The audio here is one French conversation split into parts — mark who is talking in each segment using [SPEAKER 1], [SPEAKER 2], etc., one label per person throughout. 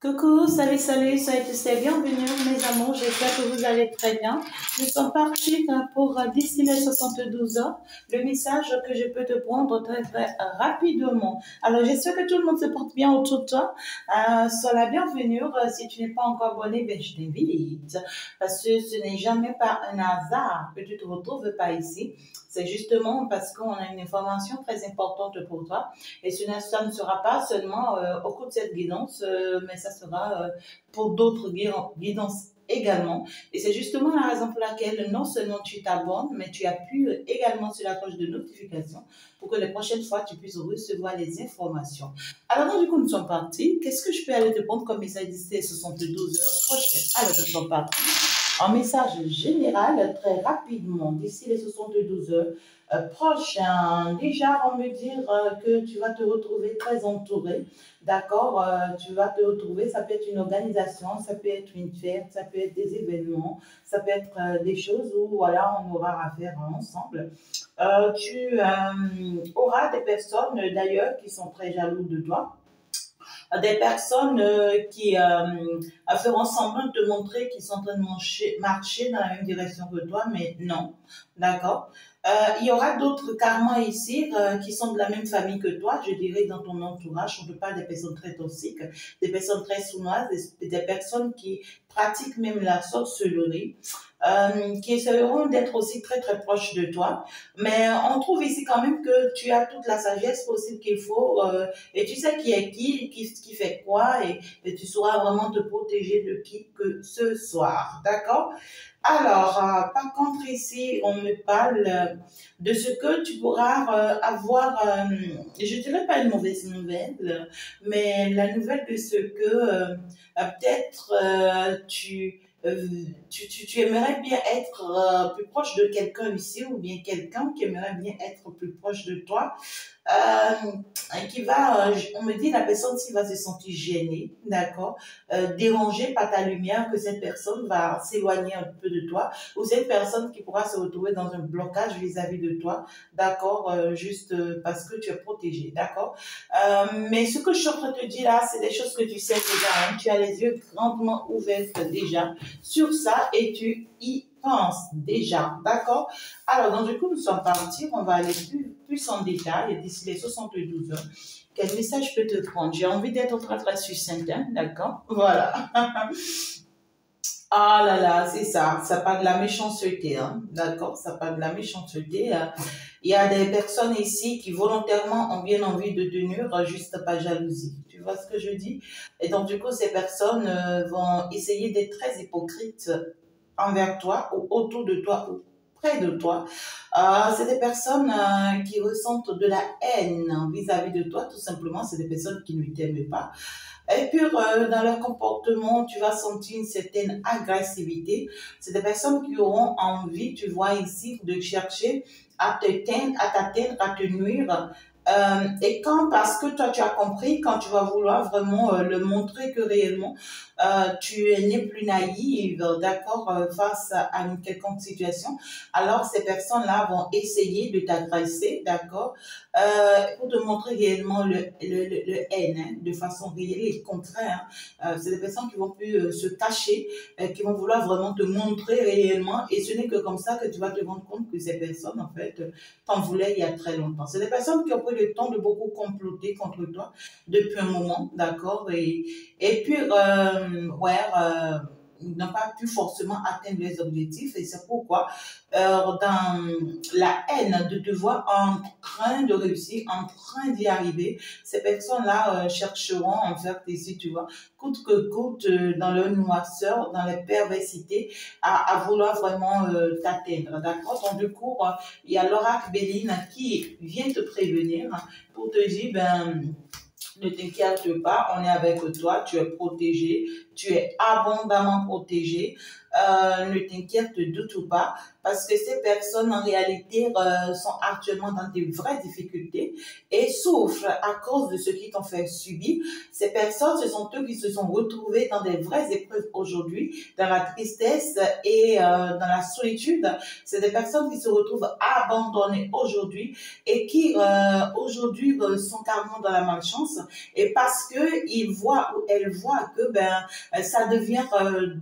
[SPEAKER 1] Coucou, salut, salut, soyez tous les bienvenus, mes amours, j'espère que vous allez très bien. Nous sommes partis pour d'ici les 72 heures, le message que je peux te prendre très très rapidement. Alors, j'espère que tout le monde se porte bien autour de toi. Sois la bienvenue. Si tu n'es pas encore abonné, ben, je t'invite, parce que ce n'est jamais par un hasard que tu te retrouves pas ici. C'est justement parce qu'on a une information très importante pour toi. Et ça ne sera pas seulement au cours de cette guidance, mais ça sera pour d'autres guidances également. Et c'est justement la raison pour laquelle non seulement tu t'abonnes, mais tu appuies également sur la cloche de notification pour que les prochaines fois, tu puisses recevoir les informations. Alors, du coup, nous sommes partis. Qu'est-ce que je peux aller te prendre comme message d'ici les 72 heures prochaines? Alors, nous sommes partis. Un message général très rapidement d'ici les 72 heures prochaines. Déjà, on me dire que tu vas te retrouver très entouré. D'accord, tu vas te retrouver, ça peut être une organisation, ça peut être une fête, ça peut être des événements, ça peut être des choses où voilà, on aura à faire ensemble. Tu auras des personnes d'ailleurs qui sont très jalouses de toi, des personnes qui feront semblant de te montrer qu'ils sont en train de marcher dans la même direction que toi, mais non, d'accord. Il y aura d'autres carrément ici qui sont de la même famille que toi, je dirais dans ton entourage. On ne peut pas des personnes très toxiques, des personnes très sournoises, des personnes qui pratiquent même la sorcellerie, qui essaieront d'être aussi très très proches de toi. Mais on trouve ici quand même que tu as toute la sagesse possible qu'il faut et tu sais qui est qui fait quoi et tu sauras vraiment te protéger de qui que ce soir. D'accord? Alors, par contre, ici, on me parle de ce que tu pourras avoir, je dirais pas une mauvaise nouvelle, mais la nouvelle de ce que peut-être tu aimerais bien être plus proche de quelqu'un ici ou bien quelqu'un qui aimerait bien être plus proche de toi qui va, on me dit la personne s'il va se sentir gênée, d'accord, dérangée par ta lumière, que cette personne va s'éloigner un peu de toi, ou cette personne qui pourra se retrouver dans un blocage vis-à-vis de toi, d'accord, juste parce que tu es protégé, d'accord. Mais ce que je suis en train de te dire là, c'est des choses que tu sais déjà, hein, tu as les yeux grandement ouverts déjà sur ça et tu y penses déjà, d'accord. Alors, donc, du coup, nous sommes partis, on va aller plus en détail d'ici les 72 heures. Quel message peut te prendre? J'ai envie d'être très très succincte, hein, d'accord? Voilà. Ah là là, c'est ça parle de la méchanceté, hein, d'accord? Ça parle de la méchanceté. Il y a des personnes ici qui volontairement ont bien envie de tenir juste par jalousie. Tu vois ce que je dis? Et donc, du coup, ces personnes vont essayer d'être très hypocrites envers toi ou autour de toi ou près de toi. C'est des personnes qui ressentent de la haine vis-à-vis de toi, tout simplement. C'est des personnes qui ne t'aiment pas. Et puis, dans leur comportement, tu vas sentir une certaine agressivité. C'est des personnes qui auront envie, tu vois ici, de chercher à t'atteindre, à te nuire. Et quand, parce que toi, tu as compris, quand tu vas vouloir vraiment le montrer que réellement, tu n'es plus naïve, d'accord, face à une quelconque situation, alors ces personnes-là vont essayer de t'agresser, d'accord, pour te montrer réellement le haine, hein, de façon réelle et contraire. C'est des personnes qui vont plus se cacher, qui vont vouloir vraiment te montrer réellement, et ce n'est que comme ça que tu vas te rendre compte que ces personnes, en fait, t'en voulaient il y a très longtemps. C'est des personnes qui ont pris le temps de beaucoup comploter contre toi depuis un moment, d'accord, et puis, ouais, ils n'ont pas pu forcément atteindre les objectifs et c'est pourquoi dans la haine de te voir en train de réussir, en train d'y arriver, ces personnes-là chercheront en fait ici, tu vois, coûte que coûte, dans leur noirceur, dans les perversités, à vouloir vraiment t'atteindre, d'accord. Donc du coup, il y a l'oracle Béline qui vient te prévenir pour te dire, ben, ne t'inquiète pas, on est avec toi, tu es protégé, tu es abondamment protégé. ne t'inquiète du tout pas, parce que ces personnes en réalité sont actuellement dans des vraies difficultés et souffrent à cause de ce qu'ils t'ont fait subir. Ces personnes, ce sont eux qui se sont retrouvés dans des vraies épreuves aujourd'hui, dans la tristesse et dans la solitude. C'est des personnes qui se retrouvent abandonnées aujourd'hui et qui aujourd'hui sont carrément dans la malchance, et parce que ils voient ou elles voient que ça devient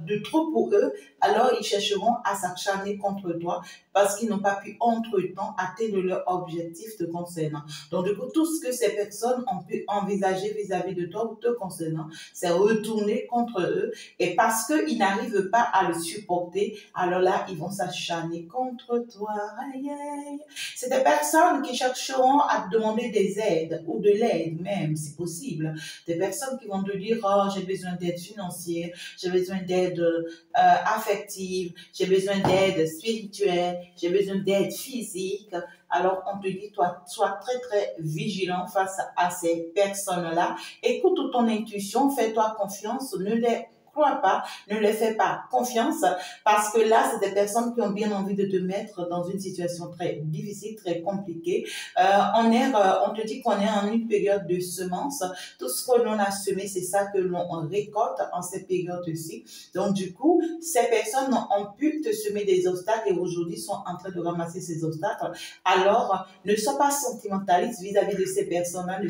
[SPEAKER 1] de trop pour eux, alors ils chercheront à s'acharner contre toi parce qu'ils n'ont pas pu entre-temps atteindre leur objectif te concernant. Donc du coup, tout ce que ces personnes ont pu envisager vis-à-vis de toi ou te concernant, c'est retourner contre eux, et parce qu'ils n'arrivent pas à le supporter, alors là, ils vont s'acharner contre toi. Aïe, aïe. C'est des personnes qui chercheront à te demander des aides ou de l'aide même, si possible. Des personnes qui vont te dire, oh, j'ai besoin d'aide financière, j'ai besoin d'aide affective, j'ai besoin d'aide spirituelle, j'ai besoin d'aide physique. Alors, on te dit, toi, sois très, très vigilant face à ces personnes-là. Écoute ton intuition, fais-toi confiance, ne les crois pas, ne les fais pas confiance, parce que là, c'est des personnes qui ont bien envie de te mettre dans une situation très difficile, très compliquée. On te dit qu'on est en une période de semences. Tout ce que l'on a semé, c'est ça que l'on récolte en cette période-ci. Donc, du coup, ces personnes ont pu te semer des obstacles et aujourd'hui sont en train de ramasser ces obstacles. Alors, ne sois pas sentimentaliste vis-à-vis de ces personnes-là,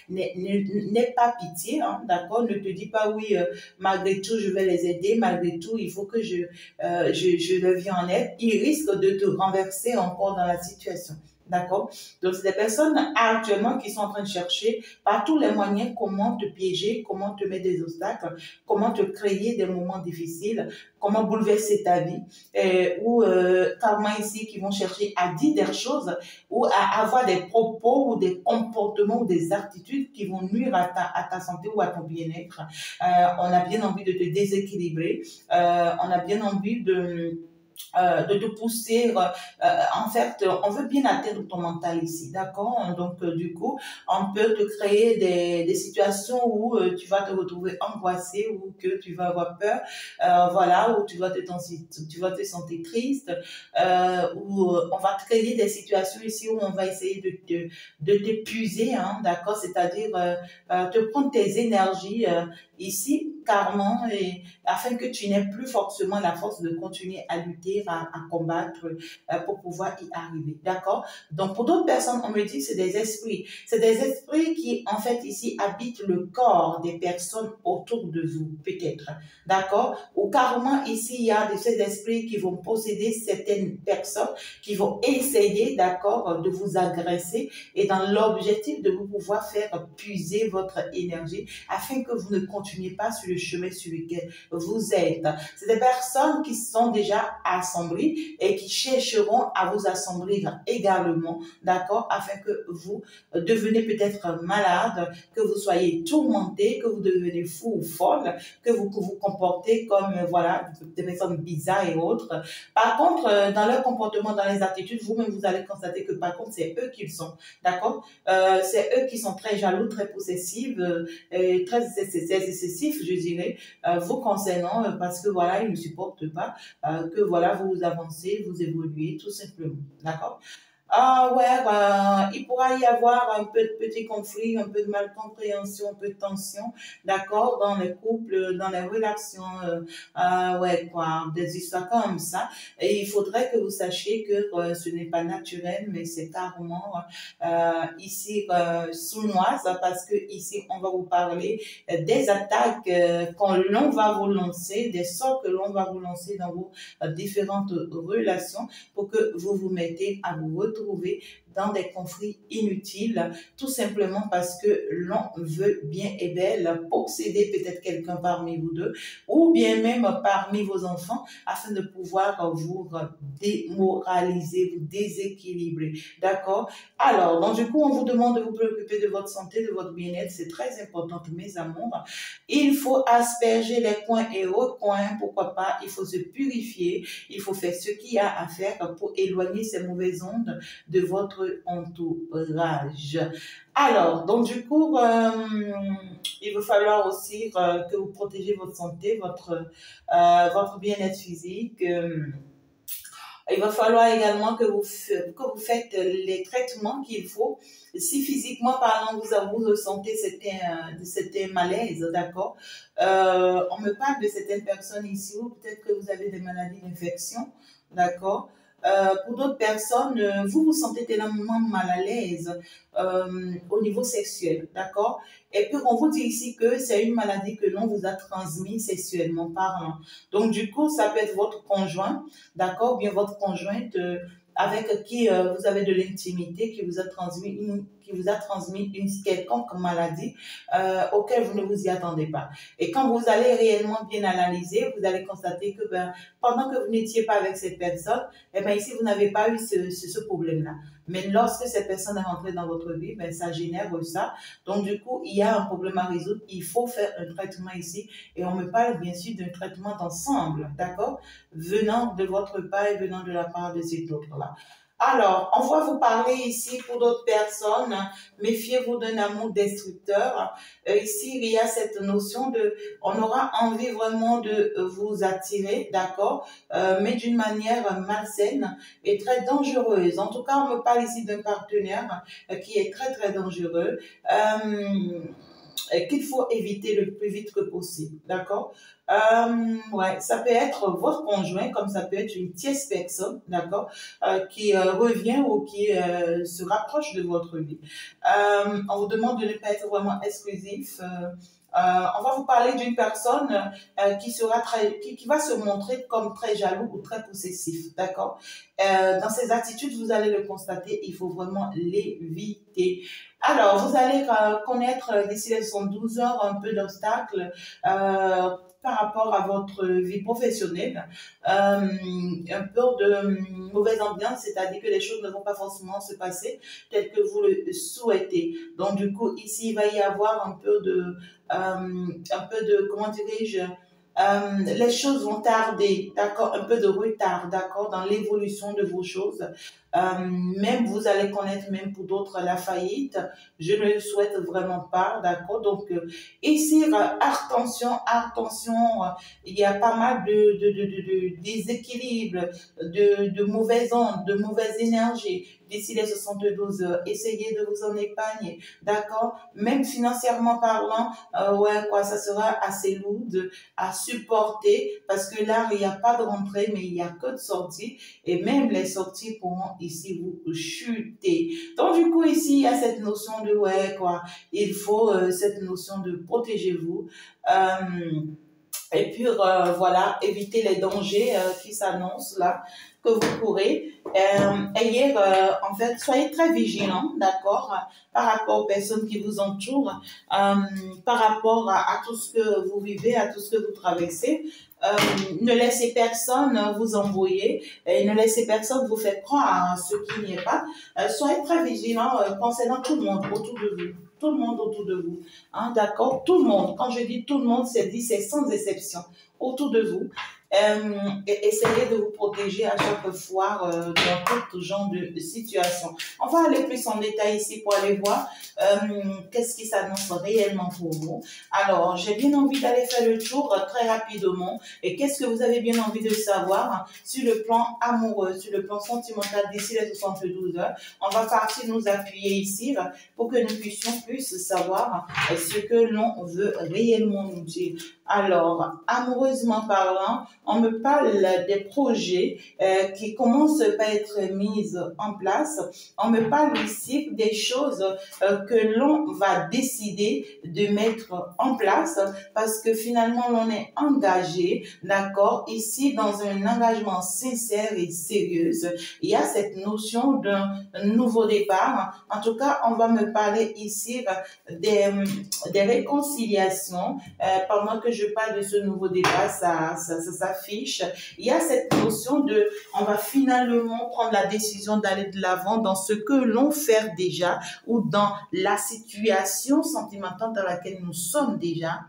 [SPEAKER 1] n'aie pas pitié, hein, d'accord? Ne te dis pas, oui, malgré tout, je vais les aider, malgré tout, il faut que je leur vienne en aide. Ils risquent de te renverser encore dans la situation. D'accord? Donc, c'est des personnes actuellement qui sont en train de chercher par tous les moyens comment te piéger, comment te mettre des obstacles, comment te créer des moments difficiles, comment bouleverser ta vie, ou carrément ici qui vont chercher à dire des choses ou à avoir des propos ou des comportements ou des attitudes qui vont nuire à ta santé ou à ton bien-être. On a bien envie de te déséquilibrer, on a bien envie de te pousser. En fait, on veut bien atteindre ton mental ici, d'accord? Donc, du coup, on peut te créer des situations où tu vas te retrouver angoissé ou que tu vas avoir peur, voilà, où tu vas te sentir triste, où on va te créer des situations ici où on va essayer de t'épuiser, hein, d'accord? C'est-à-dire te prendre tes énergies ici, carrément, et afin que tu n'aies plus forcément la force de continuer à lutter, à combattre pour pouvoir y arriver. D'accord? Donc, pour d'autres personnes, on me dit que c'est des esprits. C'est des esprits qui, en fait, ici, habitent le corps des personnes autour de vous, peut-être. D'accord? Ou carrément, ici, il y a ces esprits qui vont posséder certaines personnes, qui vont essayer, d'accord, de vous agresser et dans l'objectif de vous pouvoir faire puiser votre énergie afin que vous ne continuiez pas sur le chemin sur lequel vous êtes. C'est des personnes qui sont déjà assemblées et qui chercheront à vous assombrir également, d'accord, afin que vous devenez peut-être malade, que vous soyez tourmenté, que vous devenez fou ou folle, que vous vous comportez comme, voilà, des personnes bizarres et autres. Par contre, dans leur comportement, dans les attitudes, vous-même, vous allez constater que par contre, c'est eux qui le sont, d'accord? C'est eux qui sont très jaloux, très possessifs, très excessifs, je dirais, vous concernant, parce que voilà, ils ne supportent pas que voilà, vous avancez, vous évoluez, tout simplement. D'accord? Ah ouais, il pourra y avoir un peu de petits conflits, un peu de malcompréhension, un peu de tension, d'accord, dans les couples, dans les relations, ouais, quoi, des histoires comme ça. Et il faudrait que vous sachiez que ce n'est pas naturel, mais c'est carrément ici sournoise, parce que ici on va vous parler des attaques l'on va vous lancer, des sorts que l'on va vous lancer dans vos différentes relations pour que vous vous mettez à vous retrouver dans des conflits inutiles, tout simplement parce que l'on veut bien et belle posséder peut-être quelqu'un parmi vous deux, ou bien même parmi vos enfants, afin de pouvoir vous démoraliser, vous déséquilibrer. D'accord? Alors, donc du coup, on vous demande de vous préoccuper de votre santé, de votre bien-être. C'est très important, mes amours. Il faut asperger les coins et recoins, pourquoi pas. Il faut se purifier. Il faut faire ce qu'il y a à faire pour éloigner ces mauvaises ondes de votre votre entourage. Alors, donc du coup, il va falloir aussi que vous protégez votre santé, votre bien-être physique. Il va falloir également que vous faites les traitements qu'il faut. Si physiquement parlant, vous ressentez certains malaises, d'accord? On me parle de certaines personnes ici où peut-être que vous avez des maladies d'infection, d'accord? Pour d'autres personnes, vous vous sentez tellement mal à l'aise au niveau sexuel, d'accord? Et puis on vous dit ici que c'est une maladie que l'on vous a transmise sexuellement parlant. Donc du coup, ça peut être votre conjoint, d'accord, ou bien votre conjointe avec qui vous avez de l'intimité, qui vous a transmis une quelconque maladie auquel vous ne vous y attendez pas. Et quand vous allez réellement bien analyser, vous allez constater que pendant que vous n'étiez pas avec cette personne, eh ben ici vous n'avez pas eu ce problème-là. Mais lorsque cette personne est rentrée dans votre vie, ben ça génère ça. Donc du coup, il y a un problème à résoudre. Il faut faire un traitement ici. Et on me parle bien sûr d'un traitement d'ensemble, d'accord, venant de votre part et venant de la part de cet autre-là. Alors, on va vous parler ici pour d'autres personnes, méfiez-vous d'un amour destructeur. Ici, il y a cette notion on aura envie vraiment de vous attirer, d'accord, mais d'une manière malsaine et très dangereuse. En tout cas, on me parle ici d'un partenaire qui est très, très dangereux. Qu'il faut éviter le plus vite que possible, d'accord? Ouais, ça peut être votre conjoint, comme ça peut être une tierce personne, d'accord, qui revient ou qui se rapproche de votre vie. On vous demande de ne pas être vraiment exclusif. On va vous parler d'une personne qui va se montrer comme très jaloux ou très possessif, d'accord? Dans ses attitudes, vous allez le constater, il faut vraiment l'éviter. Alors, vous allez connaître d'ici les 72 heures un peu d'obstacles par rapport à votre vie professionnelle, un peu de mauvaise ambiance, c'est-à-dire que les choses ne vont pas forcément se passer tel que vous le souhaitez. Donc, du coup, ici, il va y avoir un peu de comment dirais-je, les choses vont tarder, d'accord, un peu de retard, d'accord, dans l'évolution de vos choses. Même vous allez connaître, même pour d'autres, la faillite. Je ne le souhaite vraiment pas, d'accord. Donc ici, attention, il y a pas mal de déséquilibre, de mauvaises ondes, de mauvaises énergies. D'ici les 72 heures, essayez de vous en épargner, d'accord. Même financièrement parlant, ouais, quoi, ça sera assez lourd à supporter parce que là, il n'y a pas de rentrée, mais il n'y a que de sortie. Et même les sorties pourront ici vous chuter. Donc, du coup, ici, il y a cette notion de, ouais, quoi, il faut cette notion de protégez-vous. Et puis, voilà, éviter les dangers qui s'annoncent là, que vous pourrez. En fait, soyez très vigilants, d'accord, par rapport aux personnes qui vous entourent, par rapport à tout ce que vous vivez, à tout ce que vous traversez. Ne laissez personne vous embrouiller et ne laissez personne vous faire croire à ce qui n'y est pas. Soyez très vigilants concernant tout le monde autour de vous. Tout le monde autour de vous. Hein, d'accord? Tout le monde. Quand je dis tout le monde, c'est sans exception. Autour de vous. Et essayez de vous protéger à chaque fois dans tout genre de situation. On va aller plus en détail ici pour aller voir qu'est-ce qui s'annonce réellement pour vous. Alors, j'ai bien envie d'aller faire le tour très rapidement. Et qu'est-ce que vous avez bien envie de savoir sur le plan amoureux, sur le plan sentimental d'ici les 72 heures. On va partir nous appuyer ici pour que nous puissions plus savoir ce que l'on veut réellement nous dire. Alors, amoureusement parlant, on me parle des projets qui commencent par être mis en place. On me parle ici des choses que l'on va décider de mettre en place parce que finalement, l'on est engagé, d'accord, ici dans un engagement sincère et sérieux. Il y a cette notion d'un nouveau départ. En tout cas, on va me parler ici des réconciliations. Pendant que je parle de ce nouveau départ, ça s'affiche. Il y a cette notion on va finalement prendre la décision d'aller de l'avant dans ce que l'on fait déjà ou dans la situation sentimentale dans laquelle nous sommes déjà.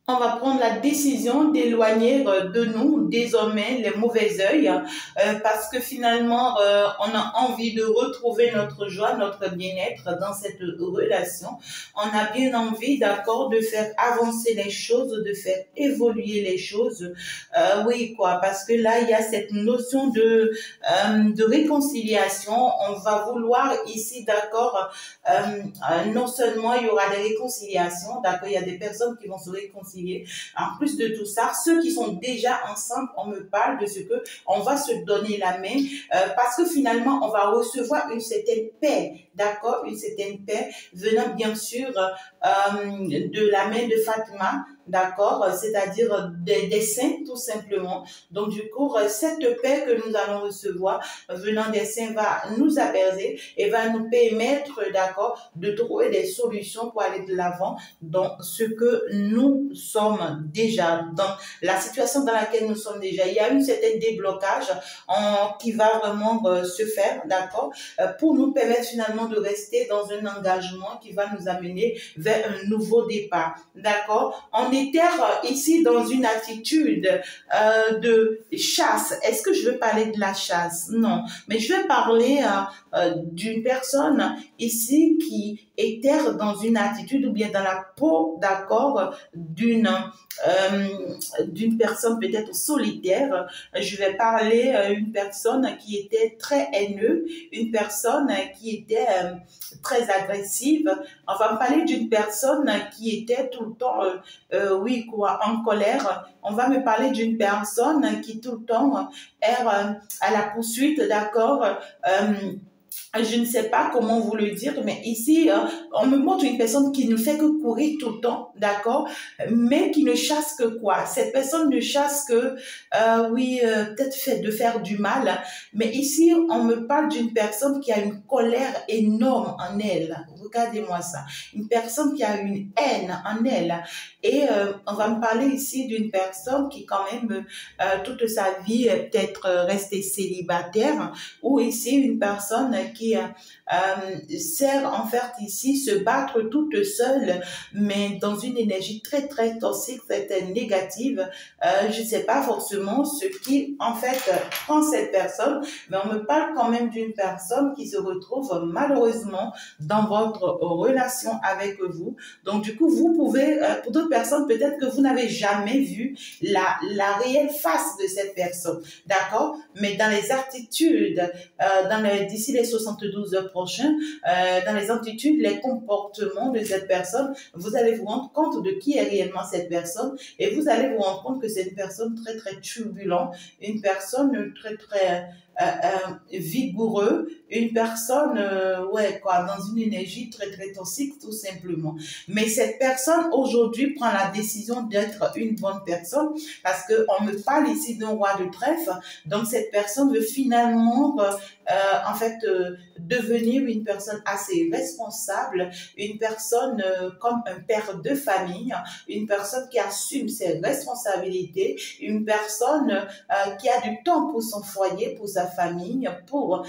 [SPEAKER 1] on va prendre la décision d'éloigner de nous désormais les mauvais œils parce que finalement on a envie de retrouver notre joie, notre bien-être dans cette relation. On a bien envie, d'accord, de faire avancer les choses, de faire évoluer les choses. Oui, quoi, parce que là il y a cette notion de réconciliation. On va vouloir ici, d'accord, non seulement il y aura des réconciliations, d'accord, il y a des personnes qui vont se réconcilier. En plus de tout ça, ceux qui sont déjà ensemble, on me parle de ce que on va se donner la main parce que finalement, on va recevoir une certaine paix, d'accord, une certaine paix venant bien sûr de la main de Fatima, d'accord, c'est-à-dire des saints tout simplement. Donc du coup, cette paix que nous allons recevoir venant des saints va nous apaiser et va nous permettre, d'accord, de trouver des solutions pour aller de l'avant dans ce que nous sommes déjà, dans la situation dans laquelle nous sommes déjà. Il y a un certain déblocage qui va vraiment se faire, d'accord, pour nous permettre finalement de rester dans un engagement qui va nous amener vers un nouveau départ, d'accord. On était ici dans une attitude de chasse. Est-ce que je veux parler de la chasse? Non, mais je vais parler d'une personne ici qui était dans une attitude ou bien dans la peau, d'accord, d'une personne peut-être solitaire. Je vais parler une personne qui était très haineuse, une personne qui était très agressive. On va me parler d'une personne qui était tout le temps, oui, quoi, en colère. On va me parler d'une personne qui tout le temps est à la poursuite, d'accord, je ne sais pas comment vous le dire, mais ici, on me montre une personne qui ne fait que courir tout le temps, d'accord, mais qui ne chasse que quoi? Cette personne ne chasse que, oui, peut-être fait de faire du mal, mais ici, on me parle d'une personne qui a une colère énorme en elle. Regardez-moi ça. Une personne qui a une haine en elle. Et on va me parler ici d'une personne qui, quand même, toute sa vie est peut-être restée célibataire, ou ici, une personne qui sert en fait ici se battre toute seule, mais dans une énergie très très toxique, très négative. Je ne sais pas forcément ce qui en fait prend cette personne, mais on me parle quand même d'une personne qui se retrouve malheureusement dans votre relation avec vous. Donc du coup, vous pouvez, pour d'autres personnes, peut-être que vous n'avez jamais vu la réelle face de cette personne, d'accord? Mais dans les attitudes, d'ici les 72 heures prochaines, dans les attitudes, les comportements de cette personne, vous allez vous rendre compte de qui est réellement cette personne et vous allez vous rendre compte que c'est une personne très très turbulente, une personne très très vigoureux, une personne ouais quoi, dans une énergie très très toxique tout simplement. Mais cette personne aujourd'hui prend la décision d'être une bonne personne parce que on me parle ici d'un roi de trèfle. Donc cette personne veut finalement en fait devenir une personne assez responsable, une personne comme un père de famille, une personne qui assume ses responsabilités, une personne qui a du temps pour son foyer, pour sa famille, pour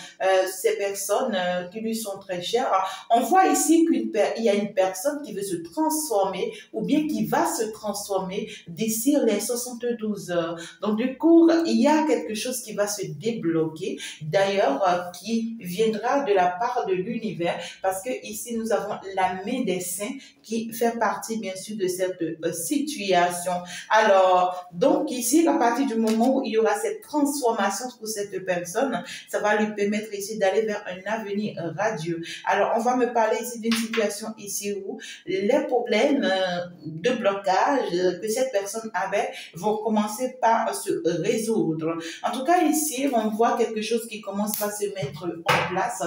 [SPEAKER 1] ces personnes qui lui sont très chères. On voit ici qu'il y a une personne qui veut se transformer ou bien qui va se transformer d'ici les 72 heures. Donc du coup, il y a quelque chose qui va se débloquer, d'ailleurs qui viendra de la part de l'univers, parce que ici nous avons la main des saints qui fait partie bien sûr de cette situation. Alors, donc ici, à partir du moment où il y aura cette transformation pour cette personne, ça va lui permettre ici d'aller vers un avenir radieux. Alors, on va me parler ici d'une situation ici où les problèmes de blocage que cette personne avait vont commencer par se résoudre. En tout cas, ici, on voit quelque chose qui commence à se mettre en place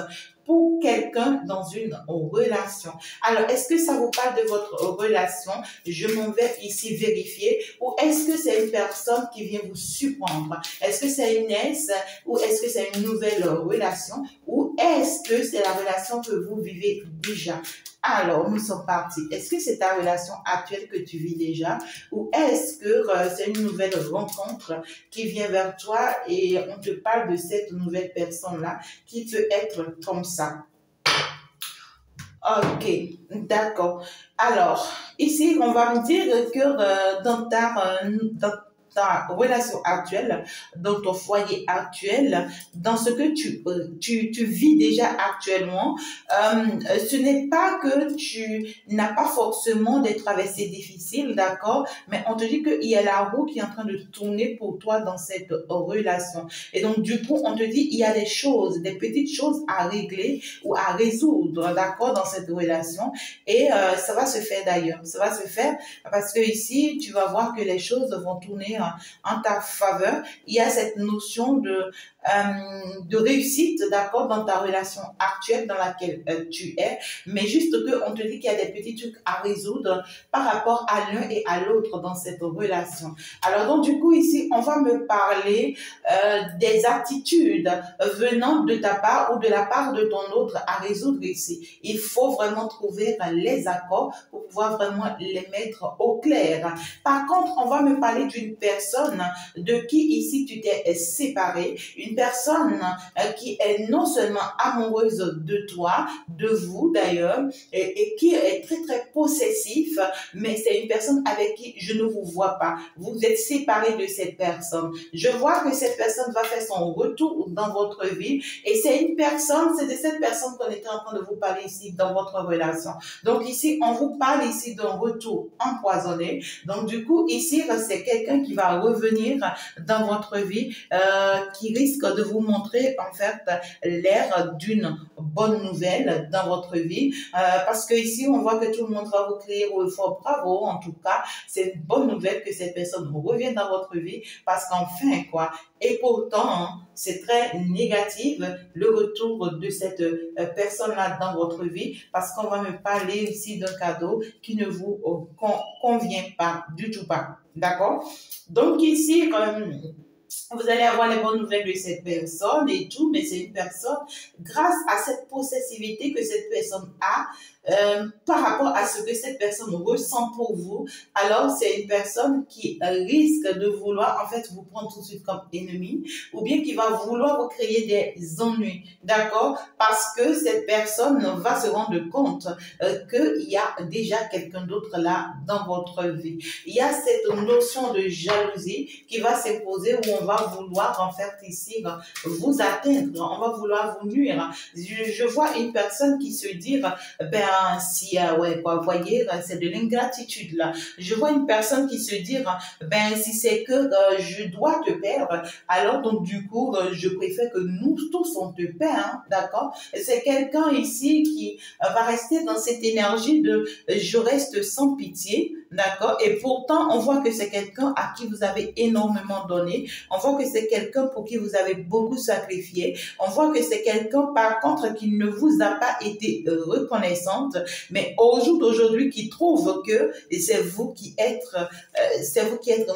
[SPEAKER 1] pour quelqu'un dans une relation. Alors, est-ce que ça vous parle de votre relation? Je m'en vais ici vérifier. Ou est-ce que c'est une personne qui vient vous surprendre? Est-ce que c'est une ex? Ou est-ce que c'est une nouvelle relation? Ou est-ce que c'est la relation que vous vivez déjà? Alors, nous sommes partis. Est-ce que c'est ta relation actuelle que tu vis déjà? Ou est-ce que c'est une nouvelle rencontre qui vient vers toi et on te parle de cette nouvelle personne-là qui peut être comme ça? Ok, d'accord. Alors, ici, on va me dire que dans ta relation actuelle, dans ton foyer actuel, dans ce que tu vis déjà actuellement, ce n'est pas que tu n'as pas forcément des traversées difficiles, d'accord, mais on te dit qu'il y a la roue qui est en train de tourner pour toi dans cette relation. Et donc, du coup, on te dit il y a des choses, des petites choses à régler ou à résoudre, d'accord, dans cette relation. Et ça va se faire d'ailleurs. Ça va se faire parce que ici, tu vas voir que les choses vont tourner en ta faveur. Il y a cette notion de réussite, d'accord, dans ta relation actuelle dans laquelle tu es. Mais juste que on te dit qu'il y a des petits trucs à résoudre par rapport à l'un et à l'autre dans cette relation. Alors donc, du coup, ici, on va me parler des attitudes venant de ta part ou de la part de ton autre à résoudre ici. Il faut vraiment trouver les accords pour pouvoir vraiment les mettre au clair. Par contre, on va me parler d'une personne de qui ici tu t'es séparé, une personne qui est non seulement amoureuse de toi, de vous d'ailleurs, et qui est très très possessif, mais c'est une personne avec qui je ne vous vois pas. Vous êtes séparés de cette personne. Je vois que cette personne va faire son retour dans votre vie et c'est de cette personne qu'on était en train de vous parler ici dans votre relation. Donc ici, on vous parle ici d'un retour empoisonné. Donc du coup, ici, c'est quelqu'un qui va revenir dans votre vie, qui risque de vous montrer en fait l'air d'une bonne nouvelle dans votre vie, parce que ici, on voit que tout le monde va vous crier au fort bravo. En tout cas, c'est une bonne nouvelle que cette personne revienne dans votre vie, parce qu'enfin, quoi. Et pourtant, c'est très négatif le retour de cette personne-là dans votre vie, parce qu'on va me parler ici d'un cadeau qui ne vous convient pas du tout pas. D'accord? Donc ici, vous allez avoir les bonnes nouvelles de cette personne et tout, mais c'est une personne, grâce à cette possessivité que cette personne a, par rapport à ce que cette personne ressent pour vous, alors c'est une personne qui risque de vouloir en fait vous prendre tout de suite comme ennemi, ou bien qui va vouloir vous créer des ennuis, d'accord? Parce que cette personne va se rendre compte qu'il y a déjà quelqu'un d'autre là dans votre vie. Il y a cette notion de jalousie qui va s'imposer, où on va vouloir en fait ici vous atteindre, on va vouloir vous nuire. Je vois une personne qui se dit, ben si ouais quoi, voyez, c'est de l'ingratitude là. Je vois une personne qui se dit, ben si c'est que je dois te perdre, alors donc du coup je préfère que nous tous on te perd, hein, d'accord? C'est quelqu'un ici qui va rester dans cette énergie de je reste sans pitié. D'accord? Et pourtant, on voit que c'est quelqu'un à qui vous avez énormément donné. On voit que c'est quelqu'un pour qui vous avez beaucoup sacrifié. On voit que c'est quelqu'un, par contre, qui ne vous a pas été reconnaissante, mais au jour d'aujourd'hui, qui trouve que c'est vous qui êtes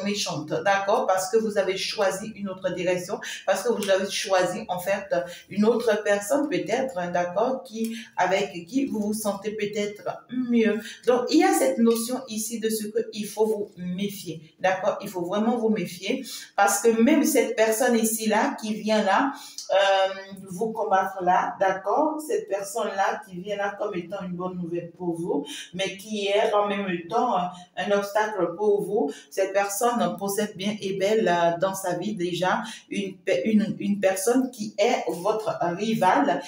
[SPEAKER 1] méchante. D'accord? Parce que vous avez choisi une autre direction, parce que vous avez choisi, en fait, une autre personne, peut-être, d'accord, avec qui vous vous sentez peut-être mieux. Donc, il y a cette notion ici de ce qu'il faut vous méfier. D'accord? Il faut vraiment vous méfier, parce que même cette personne ici-là qui vient là, vous combattre là, d'accord? Cette personne-là qui vient là comme étant une bonne nouvelle pour vous, mais qui est en même temps un obstacle pour vous. Cette personne possède bien et belle dans sa vie déjà une personne qui est votre rivale,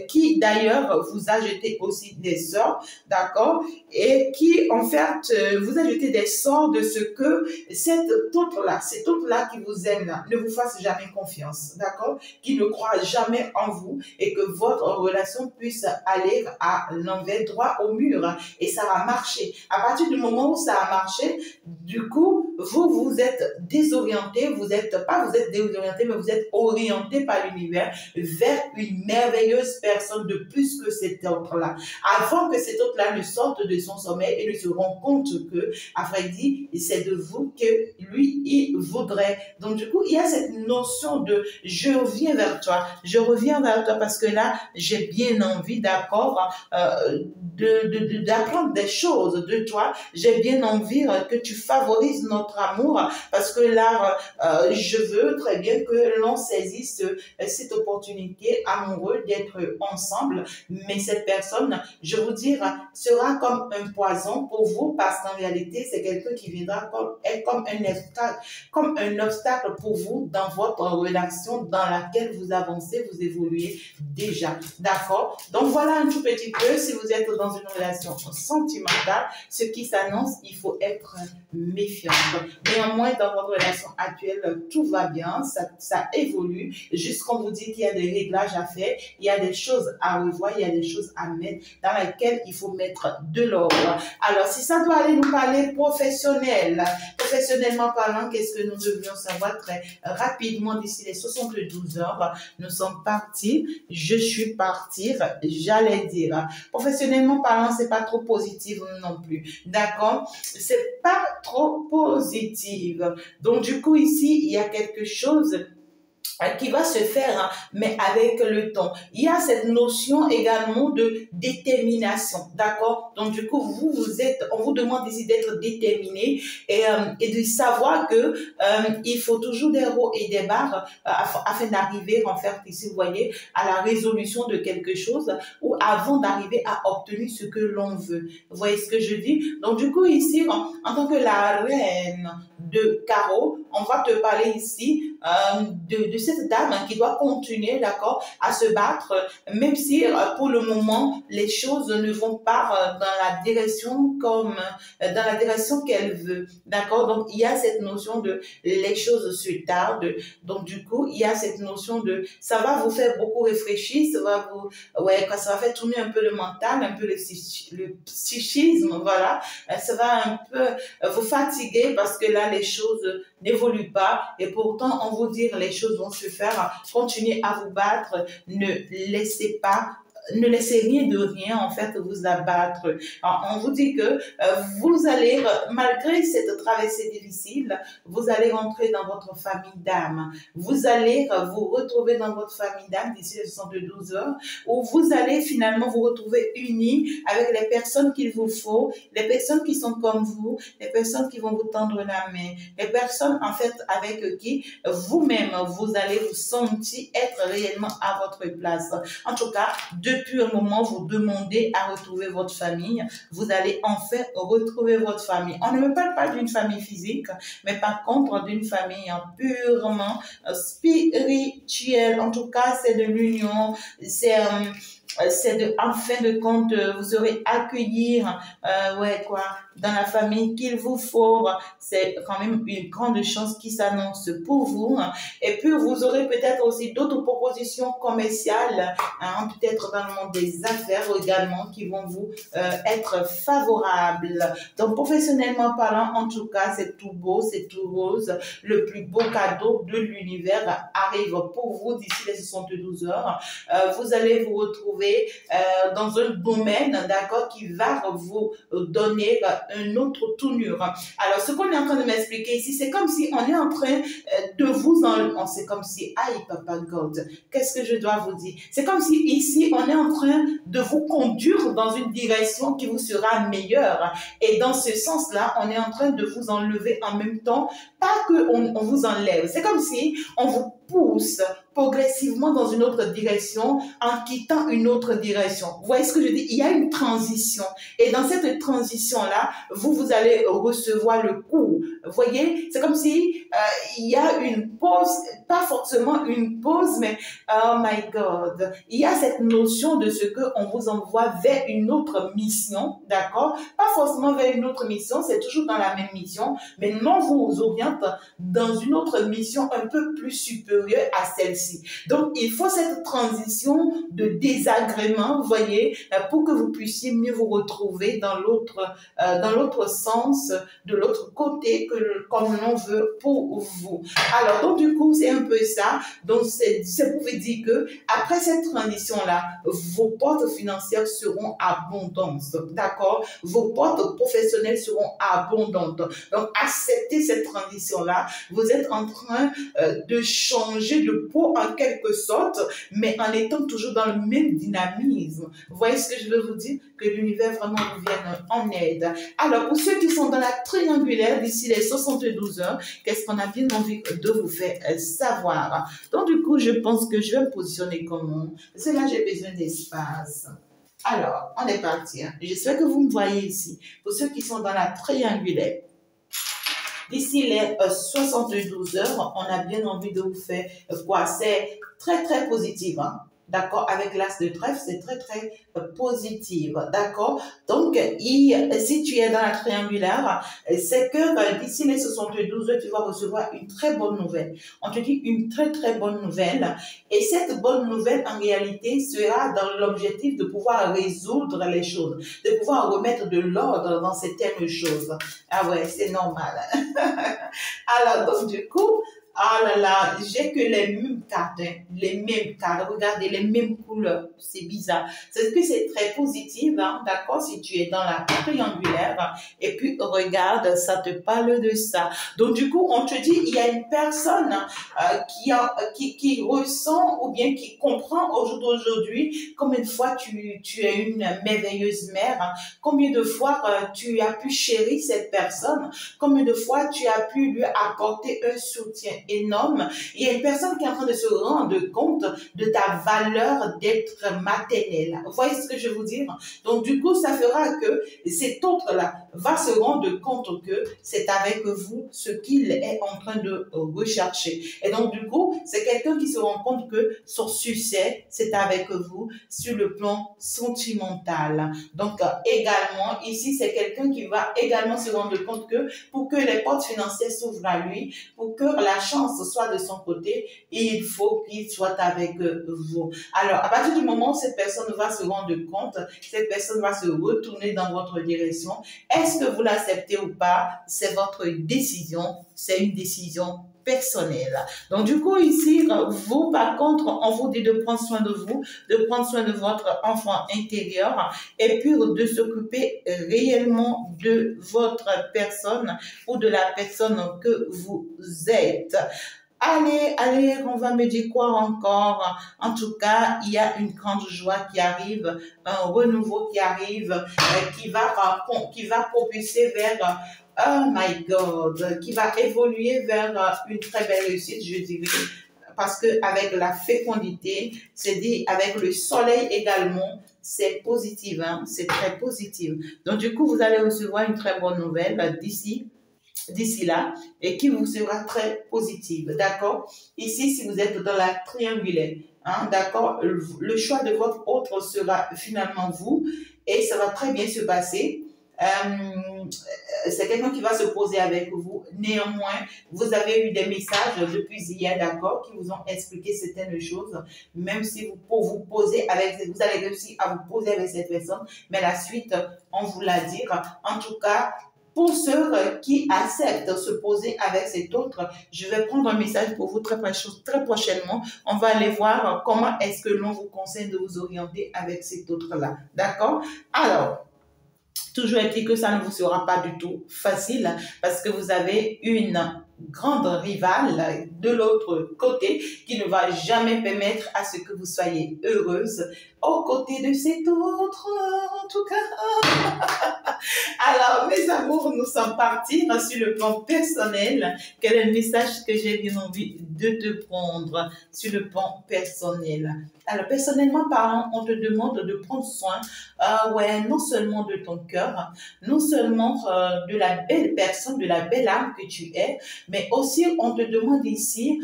[SPEAKER 1] qui d'ailleurs vous a jeté aussi des sorts, d'accord? Et qui en fait vous a jeté des sorts de ce que cet autre-là qui vous aime là, ne vous fasse jamais confiance, d'accord? Qui ne croit jamais en vous, et que votre relation puisse aller à l'envers, droit au mur, et ça va marcher. À partir du moment où ça a marché, du coup, vous êtes désorienté, vous êtes désorienté, mais vous êtes orienté par l'univers vers une merveilleuse personne de plus que cet autre-là. Avant que cet autre-là ne sorte de son sommeil et ne se rende compte que, à vrai dire, c'est de vous que lui, il voudrait. Donc, du coup, il y a cette notion de je reviens vers toi parce que là, j'ai bien envie, d'accord, d'apprendre des choses de toi. J'ai bien envie que tu favorises notre amour parce que là, je veux très bien que l'on saisisse cette opportunité amoureuse d'être ensemble. Mais cette personne, je vous dire, sera comme un poison pour vous parce qu'en réalité, c'est quelqu'un qui viendra être comme un obstacle pour vous dans votre relation dans laquelle vous avancez, vous évoluez déjà. D'accord? Donc voilà un tout petit peu, si vous êtes dans une relation sentimentale, ce qui s'annonce, il faut être méfiant. Néanmoins, dans votre relation actuelle, tout va bien, ça évolue. Juste comme vous dites qu'il y a des réglages à faire, il y a des choses à revoir, il y a des choses à mettre dans lesquelles il faut mettre de l'ordre. Alors, si ça doit aller nous parler professionnellement parlant, qu'est-ce que nous devions savoir très rapidement d'ici les 72 heures? Nous sommes partis, je suis partie, j'allais dire. Professionnellement parlant, c'est pas trop positif non plus. D'accord? C'est pas trop positif. Donc, du coup, ici, il y a quelque chose qui va se faire, hein, mais avec le temps. Il y a cette notion également de détermination, d'accord? Donc, du coup, on vous demande ici d'être déterminé et de savoir que il faut toujours des hauts et des bas afin d'arriver, en fait, ici, vous voyez, à la résolution de quelque chose ou avant d'arriver à obtenir ce que l'on veut. Vous voyez ce que je dis? Donc, du coup, ici, en tant que la reine de carreau, on va te parler ici de cette dame qui doit continuer, d'accord, à se battre, même si pour le moment les choses ne vont pas dans la direction qu'elle veut, d'accord. Donc il y a cette notion de les choses se tardent, donc du coup il y a cette notion de ça va vous faire beaucoup réfléchir, quand ça va faire tourner un peu le mental, un peu le psychisme, voilà, ça va un peu vous fatiguer parce que là les choses n'évoluent pas et pourtant on vous dit les choses vont se faire, continuez à vous battre, ne laissez rien de rien en fait vous abattre. Alors, on vous dit que vous allez, malgré cette traversée difficile, vous allez rentrer dans votre famille d'âme. Vous allez vous retrouver dans votre famille d'âme d'ici les 72 heures, où vous allez finalement vous retrouver unis avec les personnes qu'il vous faut, les personnes qui sont comme vous, les personnes qui vont vous tendre la main, les personnes en fait avec qui vous-même vous allez vous sentir être réellement à votre place. En tout cas, depuis un moment, vous demandez à retrouver votre famille. Vous allez enfin retrouver votre famille. On ne me parle pas d'une famille physique, mais par contre d'une famille purement spirituelle. En tout cas, c'est de l'union, en fin de compte, vous saurez accueillir, dans la famille qu'il vous faut. C'est quand même une grande chance qui s'annonce pour vous. Et puis, vous aurez peut-être aussi d'autres propositions commerciales, hein, peut-être dans le monde des affaires également, qui vont vous être favorables. Donc, professionnellement parlant, en tout cas, c'est tout beau, c'est tout rose. Le plus beau cadeau de l'univers arrive pour vous d'ici les 72 heures. Vous allez vous retrouver dans un domaine, d'accord, qui va vous donner une autre tournure. Alors, ce qu'on est en train de m'expliquer ici, c'est comme si on est en train de vous c'est comme si, aïe, Papa God, qu'est-ce que je dois vous dire? C'est comme si ici, on est en train de vous conduire dans une direction qui vous sera meilleure. Et dans ce sens-là, on est en train de vous enlever en même temps, pas qu'on vous enlève. C'est comme si on vous pousse progressivement dans une autre direction en quittant une autre direction. Vous voyez ce que je dis? Il y a une transition. Et dans cette transition-là, vous allez recevoir le coup. Vous voyez? C'est comme si il y a une pause, pas forcément une pause, mais oh my God. Il y a cette notion de ce qu'on vous envoie vers une autre mission, d'accord? Pas forcément vers une autre mission, c'est toujours dans la même mission, mais non, vous oriente dans une autre mission un peu plus supérieure à celle-ci. Donc, il faut cette transition de désagrément, vous voyez, pour que vous puissiez mieux vous retrouver dans l'autre sens, de l'autre côté, comme l'on veut pour vous. Alors, donc, du coup, c'est un peu ça. Donc, c'est pour vous dire que après cette transition-là, vos portes financières seront abondantes, d'accord? Vos portes professionnelles seront abondantes. Donc, acceptez cette transition-là. Vous êtes en train de changer de peau en quelque sorte, mais en étant toujours dans le même dynamisme. Vous voyez ce que je veux vous dire? Que l'univers vraiment vous vienne en aide. Alors, pour ceux qui sont dans la triangulaire d'ici les 72 heures, qu'est-ce qu'on a bien envie de vous faire savoir? Donc, du coup, je pense que je vais me positionner comment? Parce que là, j'ai besoin d'espace. Alors, on est parti. J'espère que vous me voyez ici. Pour ceux qui sont dans la triangulaire, d'ici les 72 heures, on a bien envie de vous faire quoi? C'est très, très positif. Hein? D'accord? Avec l'as de trèfle, c'est très, très positif. D'accord? Donc, si tu es dans la triangulaire, c'est que d'ici les 72 heures, tu vas recevoir une très bonne nouvelle. On te dit une très, très bonne nouvelle. Et cette bonne nouvelle, en réalité, sera dans l'objectif de pouvoir résoudre les choses, de pouvoir remettre de l'ordre dans certaines choses. Ah ouais, c'est normal. Alors, donc, du coup, ah là là, j'ai que les mêmes cartes, hein, les mêmes cartes. Regardez, les mêmes couleurs. C'est bizarre. C'est que c'est très positif, hein, d'accord, si tu es dans la triangulaire. Et puis, regarde, ça te parle de ça. Donc, du coup, on te dit, il y a une personne qui ressent ou bien qui comprend au jour d'aujourd'hui combien de fois tu es une merveilleuse mère, hein, combien de fois tu as pu chérir cette personne, combien de fois tu as pu lui apporter un soutien énorme. Il y a une personne qui est en train de se rendre compte de ta valeur d'être maternelle. Vous voyez ce que je veux dire? Donc, du coup, ça fera que cet autre-là va se rendre compte que c'est avec vous ce qu'il est en train de rechercher. Et donc, du coup, c'est quelqu'un qui se rend compte que son succès, c'est avec vous sur le plan sentimental. Donc, également, ici, c'est quelqu'un qui va également se rendre compte que pour que les portes financières s'ouvrent à lui, pour que la chance soit de son côté, il faut qu'il soit avec vous. Alors, à partir du moment où cette personne va se rendre compte, cette personne va se retourner dans votre direction. Est-ce que vous l'acceptez ou pas? C'est votre décision. C'est une décision personnelle. Donc, du coup, ici, vous, par contre, on vous dit de prendre soin de vous, de prendre soin de votre enfant intérieur et puis de s'occuper réellement de votre personne ou de la personne que vous êtes. Allez, on va me dire quoi encore? En tout cas, il y a une grande joie qui arrive, un renouveau qui arrive, qui va propulser vers oh my God, qui va évoluer vers une très belle réussite, je dirais, parce que avec la fécondité, c'est dit avec le soleil également, c'est positif, hein, c'est très positif. Donc du coup, vous allez recevoir une très bonne nouvelle d'ici là, et qui vous sera très positive, d'accord? Ici, si vous êtes dans la triangulaire, hein, d'accord, le choix de votre autre sera finalement vous, et ça va très bien se passer. C'est quelqu'un qui va se poser avec vous. Néanmoins, vous avez eu des messages depuis hier, d'accord, qui vous ont expliqué certaines choses, même si vous posez avec, vous allez réussir à vous poser avec cette personne, mais la suite, on vous la dit. En tout cas, pour ceux qui acceptent de se poser avec cet autre, je vais prendre un message pour vous très prochainement. On va aller voir comment est-ce que l'on vous conseille de vous orienter avec cet autre-là. D'accord? Alors, toujours est-il que ça ne vous sera pas du tout facile parce que vous avez une grande rivale de l'autre côté qui ne va jamais permettre à ce que vous soyez heureuse aux côtés de cet autre, en tout cas. Alors, mes amours, nous sommes partis sur le plan personnel. Quel est le message que j'ai bien envie de te prendre sur le plan personnel? Alors, personnellement parlant, on te demande de prendre soin, non seulement de ton cœur, non seulement de la belle personne, de la belle âme que tu es, mais aussi on te demande ici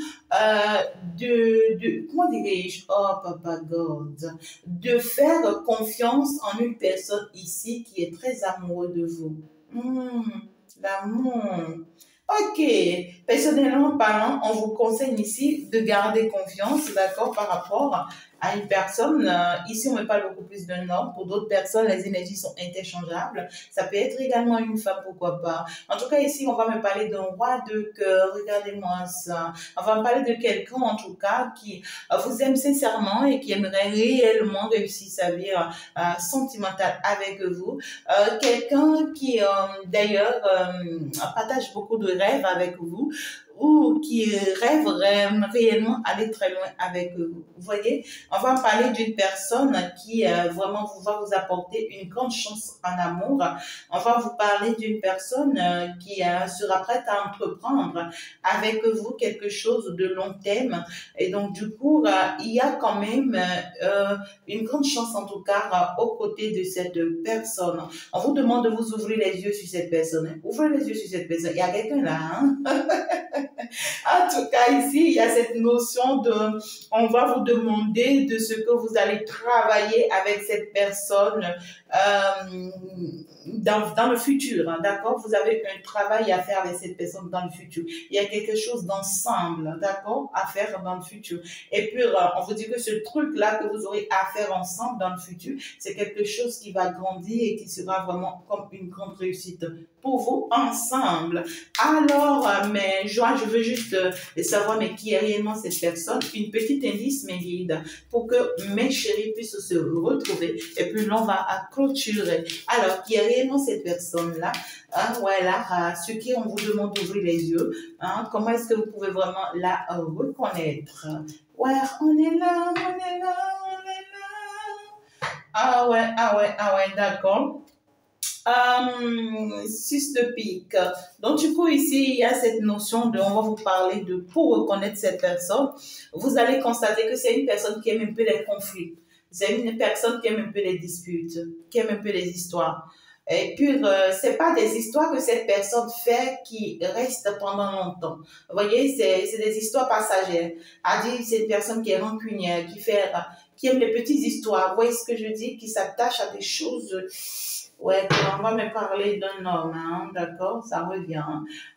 [SPEAKER 1] comment dirais-je, oh Papa God, de faire confiance en une personne ici qui est très amoureuse de vous. L'amour. Ok, personnellement parlant, on vous conseille ici de garder confiance, d'accord, par rapport à une personne. Ici, on me parle beaucoup plus d'un homme. Pour d'autres personnes, les énergies sont interchangeables. Ça peut être également une femme, pourquoi pas. En tout cas, ici, on va me parler d'un roi de cœur. Regardez-moi ça. On va me parler de quelqu'un, en tout cas, qui vous aime sincèrement et qui aimerait réellement réussir sa vie sentimentale avec vous. Quelqu'un qui, d'ailleurs, partage beaucoup de rêves avec vous, ou qui rêve réellement aller très loin avec vous. Vous voyez, on va parler d'une personne qui vraiment va vous apporter une grande chance en amour. On va vous parler d'une personne qui sera prête à entreprendre avec vous quelque chose de long terme. Et donc, du coup, il y a quand même une grande chance, en tout cas, aux côtés de cette personne. On vous demande de vous ouvrir les yeux sur cette personne. Hein. Ouvrez les yeux sur cette personne. Il y a quelqu'un là. Hein? En tout cas, ici, il y a cette notion de, on va vous demander de ce que vous allez travailler avec cette personne dans le futur, hein, d'accord? Vous avez un travail à faire avec cette personne dans le futur. Il y a quelque chose d'ensemble, d'accord, à faire dans le futur. Et puis, on vous dit que ce truc-là que vous aurez à faire ensemble dans le futur, c'est quelque chose qui va grandir et qui sera vraiment comme une grande réussite pour vous ensemble. Alors, mais je veux juste savoir, mais qui est réellement cette personne? Une petite indice, mes guides, pour que mes chéris puissent se retrouver. Et puis, l'on va clôturer. Alors, qui est réellement cette personne-là? Hein, voilà, ce qui on vous demande d'ouvrir les yeux. Hein, comment est-ce que vous pouvez vraiment la reconnaître? Ouais, on est là, on est là, on est là. Ah ouais, d'accord. 6 de pique. Donc, du coup, ici, il y a cette notion de, on va vous parler de, pour reconnaître cette personne, vous allez constater que c'est une personne qui aime un peu les conflits. C'est une personne qui aime un peu les disputes, qui aime un peu les histoires. Et puis, c'est pas des histoires que cette personne fait qui restent pendant longtemps. Vous voyez, c'est des histoires passagères. À dire, c'est une personne qui est rancunière, qui aime les petites histoires. Vous voyez ce que je dis? Qui s'attache à des choses. Ouais, on va me parler d'un homme, hein, d'accord, ça revient.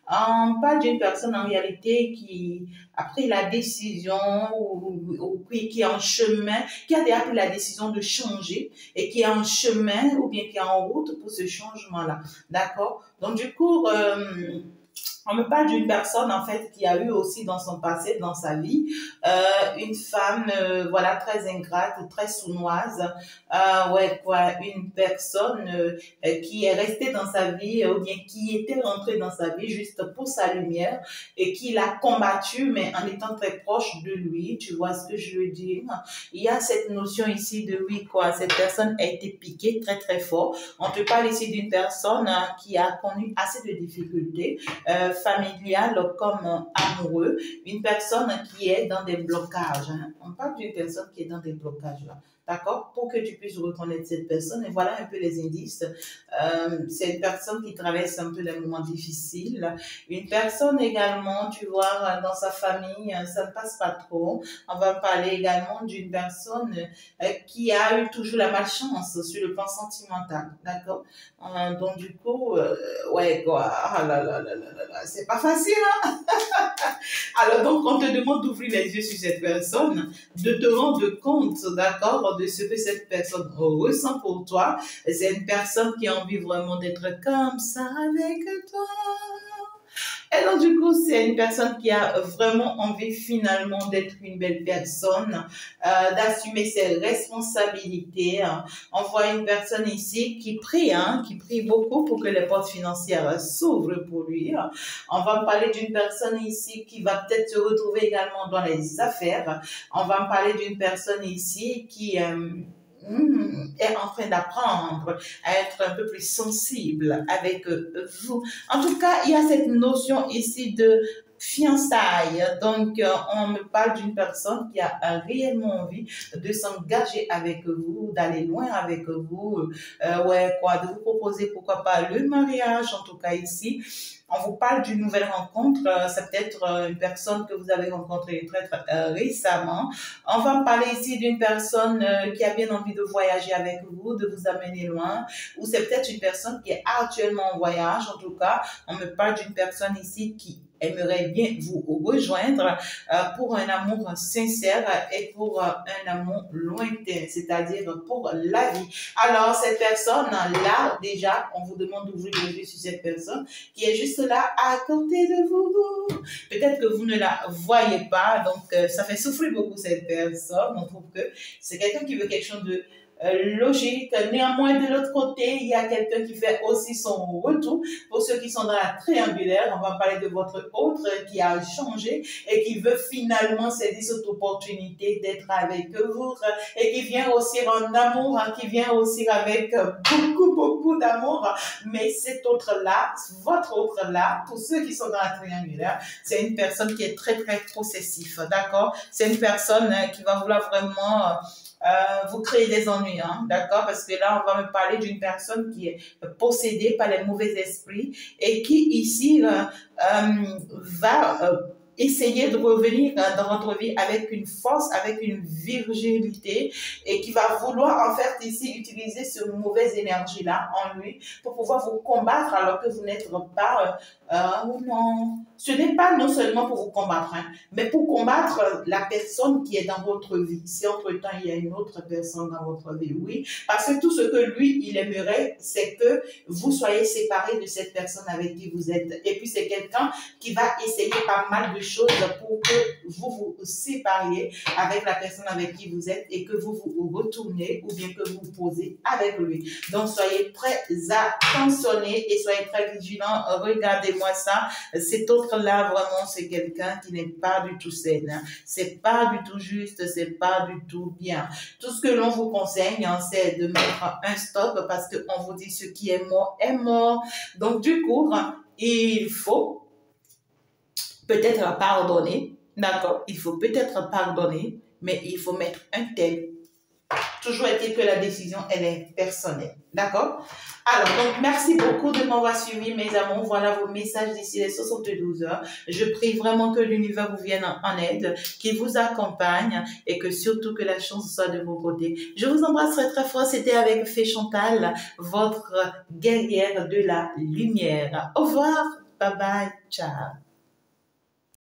[SPEAKER 1] On parle d'une personne en réalité qui a pris la décision ou qui est en chemin, qui a déjà pris la décision de changer et qui est en chemin ou bien qui est en route pour ce changement-là, d'accord. Donc du coup, on me parle d'une personne en fait qui a eu aussi dans son passé, dans sa vie, une femme, voilà, très ingrate, très sournoise, ouais quoi, une personne qui est restée dans sa vie ou bien qui était rentrée dans sa vie juste pour sa lumière et qui l'a combattu mais en étant très proche de lui. Tu vois ce que je veux dire? Il y a cette notion ici de oui quoi, cette personne a été piquée très très fort. On te parle ici d'une personne qui a connu assez de difficultés. Familiale comme amoureux, une personne qui est dans des blocages. Hein. On parle d'une personne qui est dans des blocages là. D'accord? Pour que tu puisses reconnaître cette personne, et voilà un peu les indices. C'est une personne qui traverse un peu les moments difficiles. Une personne également, tu vois, dans sa famille, ça ne passe pas trop. On va parler également d'une personne qui a eu toujours la malchance sur le plan sentimental. D'accord? Donc, du coup, ouais, quoi. Ah là là là là là, c'est pas facile, hein? Alors, donc, on te demande d'ouvrir les yeux sur cette personne, de te rendre compte, d'accord, de ce que cette personne ressent pour toi. C'est une personne qui a envie vraiment d'être comme ça avec toi. Et donc, du coup, c'est une personne qui a vraiment envie finalement d'être une belle personne, d'assumer ses responsabilités. Hein. On voit une personne ici qui prie beaucoup pour que les portes financières s'ouvrent pour lui. Hein. On va parler d'une personne ici qui va peut-être se retrouver également dans les affaires. On va parler d'une personne ici qui est en train d'apprendre à être un peu plus sensible avec vous. En tout cas, il y a cette notion ici de fiançailles. Donc, on me parle d'une personne qui a réellement envie de s'engager avec vous, d'aller loin avec vous, ouais, quoi, de vous proposer, pourquoi pas, le mariage, en tout cas ici. On vous parle d'une nouvelle rencontre, c'est peut-être une personne que vous avez rencontrée très récemment. On va parler ici d'une personne qui a bien envie de voyager avec vous, de vous amener loin, ou c'est peut-être une personne qui est actuellement en voyage. En tout cas, on me parle d'une personne ici qui aimerait bien vous rejoindre pour un amour sincère et pour un amour lointain, c'est-à-dire pour la vie. Alors, cette personne-là, déjà, on vous demande d'ouvrir les yeux sur cette personne qui est juste là à côté de vous. Peut-être que vous ne la voyez pas, donc ça fait souffrir beaucoup cette personne. On trouve que c'est quelqu'un qui veut quelque chose de logique. Néanmoins, de l'autre côté, il y a quelqu'un qui fait aussi son retour. Pour ceux qui sont dans la triangulaire, on va parler de votre autre qui a changé et qui veut finalement saisir cette opportunité d'être avec vous et qui vient aussi en amour, qui vient aussi avec beaucoup d'amour. Mais cet autre-là, votre autre-là, pour ceux qui sont dans la triangulaire, c'est une personne qui est très possessive, d'accord? C'est une personne qui va vouloir vraiment vous créez des ennuis, hein, d'accord? Parce que là, on va me parler d'une personne qui est possédée par les mauvais esprits et qui ici va essayer de revenir dans votre vie avec une force, avec une virginité et qui va vouloir en fait ici utiliser cette mauvaise énergie-là en lui pour pouvoir vous combattre alors que vous n'êtes pas... non, ce n'est pas non seulement pour vous combattre, hein, mais pour combattre la personne qui est dans votre vie. Si entre-temps, il y a une autre personne dans votre vie, oui. Parce que tout ce que lui, il aimerait, c'est que vous soyez séparés de cette personne avec qui vous êtes. Et puis, c'est quelqu'un qui va essayer pas mal de choses pour que vous vous sépariez avec la personne avec qui vous êtes et que vous vous retournez ou bien que vous vous posez avec lui. Donc, soyez très attentionnés et soyez très vigilants. Regardez-moi ça. Cet autre-là, vraiment, c'est quelqu'un qui n'est pas du tout sain. Hein. C'est pas du tout juste, c'est pas du tout bien. Tout ce que l'on vous conseille, hein, c'est de mettre un stop parce qu'on vous dit ce qui est mort est mort. Donc, du coup, il faut peut-être pardonner, d'accord? Il faut peut-être pardonner, mais il faut mettre un terme. Toujours est-il que la décision, elle est personnelle, d'accord? Alors, donc, merci beaucoup de m'avoir suivi, mes amours. Voilà vos messages d'ici les 72 heures. Je prie vraiment que l'univers vous vienne en aide, qu'il vous accompagne et que surtout que la chance soit de vos côtés. Je vous embrasserai très fort. C'était avec Fée Chantal, votre guerrière de la lumière. Au revoir. Bye bye. Ciao.